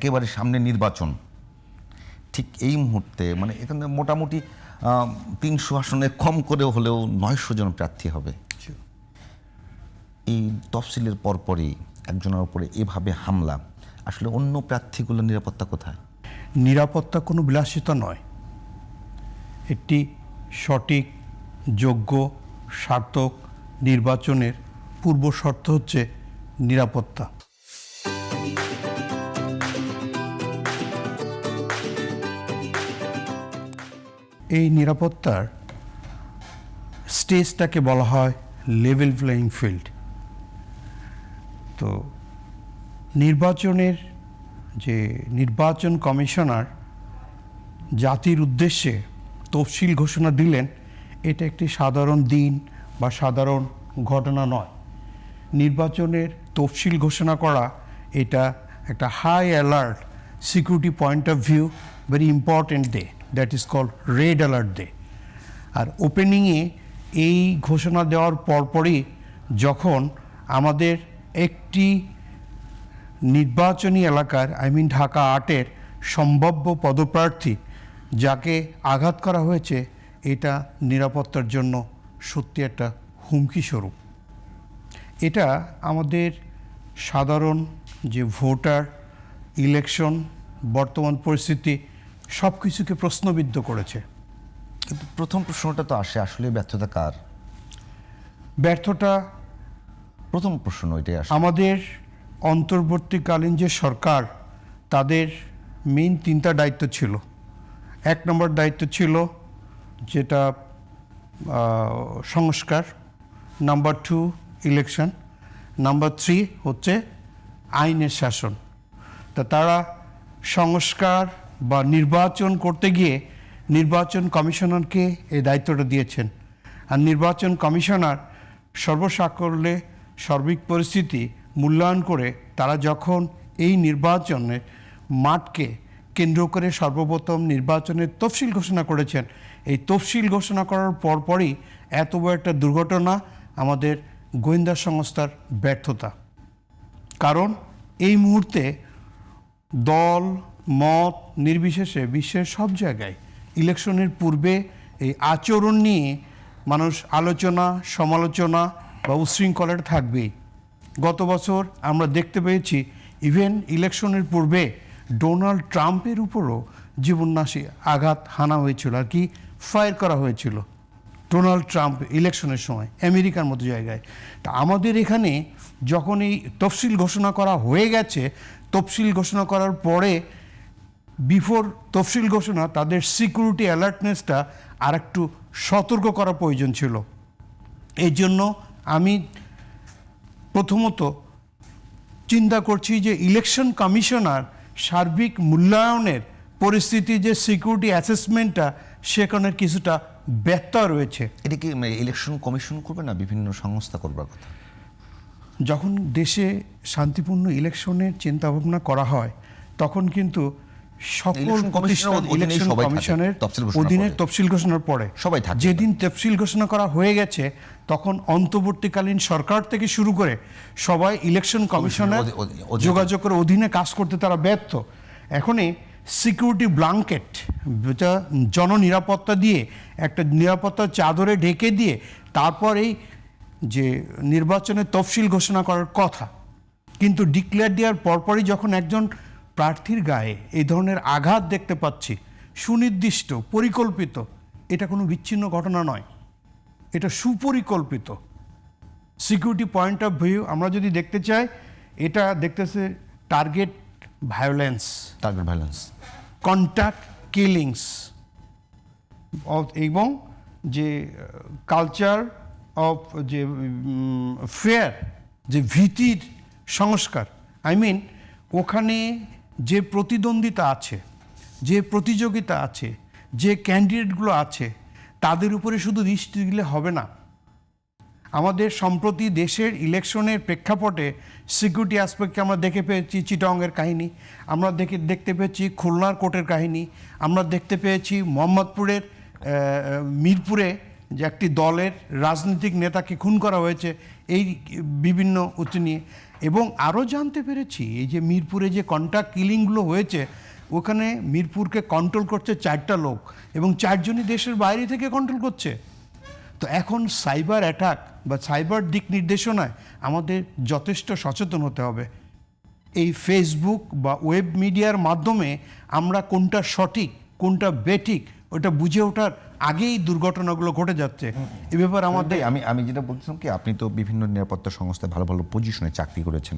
একেবারে সামনে নির্বাচন, ঠিক এই মুহূর্তে মানে এখানে মোটামুটি 300 আসনে কম করে হলেও 900 জন প্রার্থী হবে। এই তফসিলের পরপরই একজনের উপরে এভাবে হামলা, আসলে অন্য প্রার্থীগুলোর নিরাপত্তা কোথায়? নিরাপত্তা কোনো বিলাসিতা নয়, একটি সঠিক যোগ্য সার্থক নির্বাচনের পূর্ব শর্ত হচ্ছে নিরাপত্তা। এই নিরাপত্তার স্টেজটাকে বলা হয় লেভেল প্লেয়িং ফিল্ড। তো নির্বাচনের যে নির্বাচন কমিশনার জাতির উদ্দেশ্যে তফসিল ঘোষণা দিলেন, এটা একটি সাধারণ দিন বা সাধারণ ঘটনা নয়। নির্বাচনের তফসিল ঘোষণা করা এটা একটা high alert security point of view, very important day, that is called red alert day. আর ওপেনিংয়ে এই ঘোষণা দেওয়ার পরপরই যখন আমাদের একটি নির্বাচনী এলাকার ঢাকা 8-এর সম্ভাব্য পদপ্রার্থী যাকে আঘাত করা হয়েছে, এটা নিরাপত্তার জন্য সত্যি একটা হুমকি স্বরূপ। এটা আমাদের সাধারণ যে ভোটার, ইলেকশন, বর্তমান পরিস্থিতি সব কিছুকে প্রশ্নবিদ্ধ করেছে। কিন্তু প্রথম প্রশ্নটা তো আসে, আসলে ব্যর্থতা কার? ব্যর্থতা প্রথম প্রশ্ন ওইটাই আসে। আমাদের অন্তর্বর্তীকালীন যে সরকার, তাদের মেইন 3টা দায়িত্ব ছিল। 1 নম্বর দায়িত্ব ছিল যেটা সংস্কার, নাম্বার 2 ইলেকশন, নাম্বার 3 হচ্ছে আইনের শাসন। তা তারা সংস্কার বা নির্বাচন করতে গিয়ে নির্বাচন কমিশনারকে এই দায়িত্বটা দিয়েছেন। আর নির্বাচন কমিশনার সর্বসাকল্যে সার্বিক পরিস্থিতি মূল্যায়ন করে তারা যখন এই নির্বাচনের মাঠকে কেন্দ্র করে সর্বপ্রথম নির্বাচনের তফসিল ঘোষণা করেছেন, এই তফসিল ঘোষণা করার পরপরই এত বড় একটা দুর্ঘটনা আমাদের গোয়েন্দা সংস্থার ব্যর্থতা। কারণ এই মুহূর্তে দল মত নির্বিশেষে বিশ্বের সব জায়গায় ইলেকশনের পূর্বে এই আচরণ নিয়ে মানুষ আলোচনা সমালোচনা বা উচ্ছৃঙ্খলাটা থাকবেই। গত বছর আমরা দেখতে পেয়েছি ইভেন ইলেকশনের পূর্বে ডোনাল্ড ট্রাম্পের উপরও জীবননাশী আঘাত হানা হয়েছিল, আর কি ফায়ার করা হয়েছিল ডোনাল্ড ট্রাম্প ইলেকশনের সময় আমেরিকার মতো জায়গায়। তা আমাদের এখানে যখন এই তফসিল ঘোষণা করা হয়ে গেছে, তফসিল ঘোষণা করার পরে বিফোর তফসিল ঘোষণা তাদের সিকিউরিটি অ্যালার্টনেসটা আর একটু সতর্ক করা প্রয়োজন ছিল। এই জন্য আমি প্রথমত চিন্তা করছি যে ইলেকশন কমিশনার সার্বিক মূল্যায়নের পরিস্থিতি যে সিকিউরিটি অ্যাসেসমেন্টটা, সেখানে কিছুটা ব্যত্যয় রয়েছে। এটা কি ইলেকশন কমিশন করবে না বিভিন্ন সংস্থা করবার কথা? যখন দেশে শান্তিপূর্ণ ইলেকশনের চিন্তাভাবনা করা হয়, তখন কিন্তু সকল প্রতিষ্ঠান ইলেকশন কমিশনের অধীনে তফসিল ঘোষণার পরে সবাই থাকে। যেদিন তফসিল ঘোষণা করা হয়ে গেছে, তখন অন্তর্বর্তীকালীন সরকার থেকে শুরু করে সবাই ইলেকশন কমিশনের যোগাযোগ করে অধীনে কাজ করতে তারা ব্যর্থ। এখনই সিকিউরিটি ব্ল্যাঙ্কেট, যেটা জননিরাপত্তা দিয়ে একটা নিরাপত্তার চাদরে ঢেকে দিয়ে তারপর এই যে নির্বাচনের তফসিল ঘোষণা করার কথা, কিন্তু ডিক্লেয়ার দেওয়ার পরপরই যখন একজন প্রার্থীর গায়ে এই ধরনের আঘাত দেখতে পাচ্ছি, সুনির্দিষ্ট পরিকল্পিত, এটা কোনো বিচ্ছিন্ন ঘটনা নয়, এটা সুপরিকল্পিত। সিকিউরিটি পয়েন্ট অফ ভিউ আমরা যদি দেখতে চাই, এটা দেখতেছে টার্গেট ভায়োলেন্স, কন্ট্যাক্ট কিলিংস এবং যে কালচার অফ যে ফেয়ার, যে ভীতির সংস্কার। ওখানে যে প্রতিদ্বন্দ্বিতা আছে, যে প্রতিযোগিতা আছে, যে ক্যান্ডিডেটগুলো আছে, তাদের উপরে শুধু দৃষ্টি দিলে হবে না। আমাদের সম্প্রতি দেশের ইলেকশনের প্রেক্ষাপটে সিকিউরিটি অ্যাসপেক্টকে আমরা দেখে পেয়েছি চিটাগংয়ের কাহিনী, আমরা দেখতে পেয়েছি খুলনার কোর্টের কাহিনী, আমরা দেখতে পেয়েছি মোহাম্মদপুরের মিরপুরে যে একটি দলের রাজনৈতিক নেতাকে খুন করা হয়েছে এই বিভিন্ন উচ্চ নিয়ে। এবং আরও জানতে পেরেছি এই যে মিরপুরে যে কন্ট্যাক্ট কিলিংগুলো হয়েছে, ওখানে মিরপুরকে কন্ট্রোল করছে 4টা লোক এবং 4জনই দেশের বাইরে থেকে কন্ট্রোল করছে। তো এখন সাইবার অ্যাটাক বা সাইবার দিক নির্দেশনায় আমাদের যথেষ্ট সচেতন হতে হবে। এই ফেসবুক বা ওয়েব মিডিয়ার মাধ্যমে আমরা কোনটা সঠিক কোনটা বেঠিক ওটা বুঝে ওঠার আগেই দুর্ঘটনাগুলো ঘটে যাচ্ছে। এ ব্যাপারে আমাদের আমি যেটা বলছিলাম কি, আপনি তো বিভিন্ন নিরাপত্তা সংস্থায় ভালো ভালো পজিশনে চাকরি করেছেন,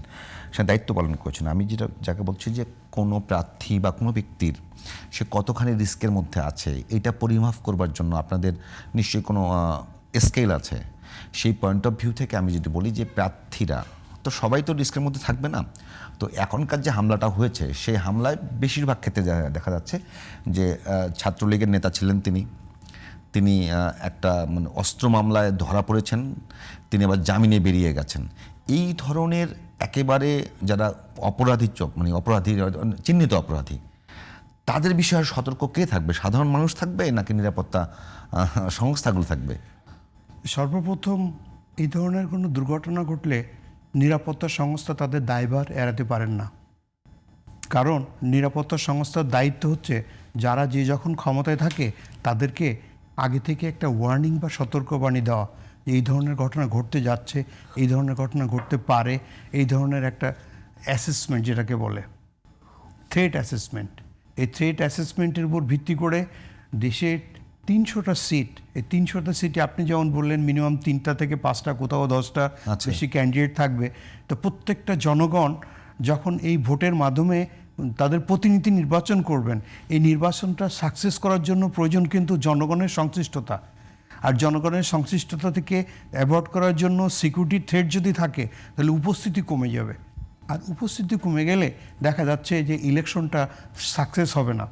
সে দায়িত্ব পালন করেছেন। আমি যাকে বলছি যে কোনো প্রার্থী বা কোনো ব্যক্তির সে কতখানি রিস্কের মধ্যে আছে এটা পরিমাপ করবার জন্য আপনাদের নিশ্চয়ই কোনো স্কেল আছে। সেই পয়েন্ট অফ ভিউ থেকে আমি যদি বলি যে প্রার্থীরা তো সবাই তো রিস্কের মধ্যে থাকবে না। তো এখনকার যে হামলাটা হয়েছে সেই হামলায় বেশিরভাগ ক্ষেত্রে দেখা যাচ্ছে যে ছাত্রলীগের নেতা ছিলেন তিনি একটা মানে অস্ত্র মামলায় ধরা পড়েছেন, তিনি আবার জামিনে বেরিয়ে গেছেন। এই ধরনের একেবারে যারা অপরাধী চিহ্নিত অপরাধী, তাদের বিষয়ে সতর্ক কে থাকবে? সাধারণ মানুষ থাকবে নাকি নিরাপত্তা সংস্থাগুলো থাকবে? সর্বপ্রথম এই ধরনের কোনো দুর্ঘটনা ঘটলে নিরাপত্তা সংস্থা তাদের দায়ভার এড়াতে পারেন না। কারণ নিরাপত্তা সংস্থার দায়িত্ব হচ্ছে যারা যে যখন ক্ষমতায় থাকে তাদেরকে আগে থেকে একটা ওয়ার্নিং বা সতর্কবাণী দেওয়া, এই ধরনের ঘটনা ঘটতে যাচ্ছে, এই ধরনের ঘটনা ঘটতে পারে, এই ধরনের একটা অ্যাসেসমেন্ট যেটাকে বলে থ্রেট অ্যাসেসমেন্ট। এই থ্রেট অ্যাসেসমেন্টের উপর ভিত্তি করে দেশের 300টা সিট, এই 300টা সিটে আপনি যেমন বললেন মিনিমাম 3টা থেকে 5টা কোথাও 10টা বেশি ক্যান্ডিডেট থাকবে। তো প্রত্যেকটা জনগণ যখন এই ভোটের মাধ্যমে তাদের প্রতিনিধি নির্বাচন করবেন, এই নির্বাচনটা সাকসেস করার জন্য প্রয়োজন কিন্তু জনগণের সংশ্লিষ্টতা। আর জনগণের সংশ্লিষ্টতা থেকে অ্যাভয়েড করার জন্য সিকিউরিটি থ্রেট যদি থাকে তাহলে উপস্থিতি কমে যাবে। আর উপস্থিতি কমে গেলে দেখা যাচ্ছে যে ইলেকশনটা সাকসেস হবে না।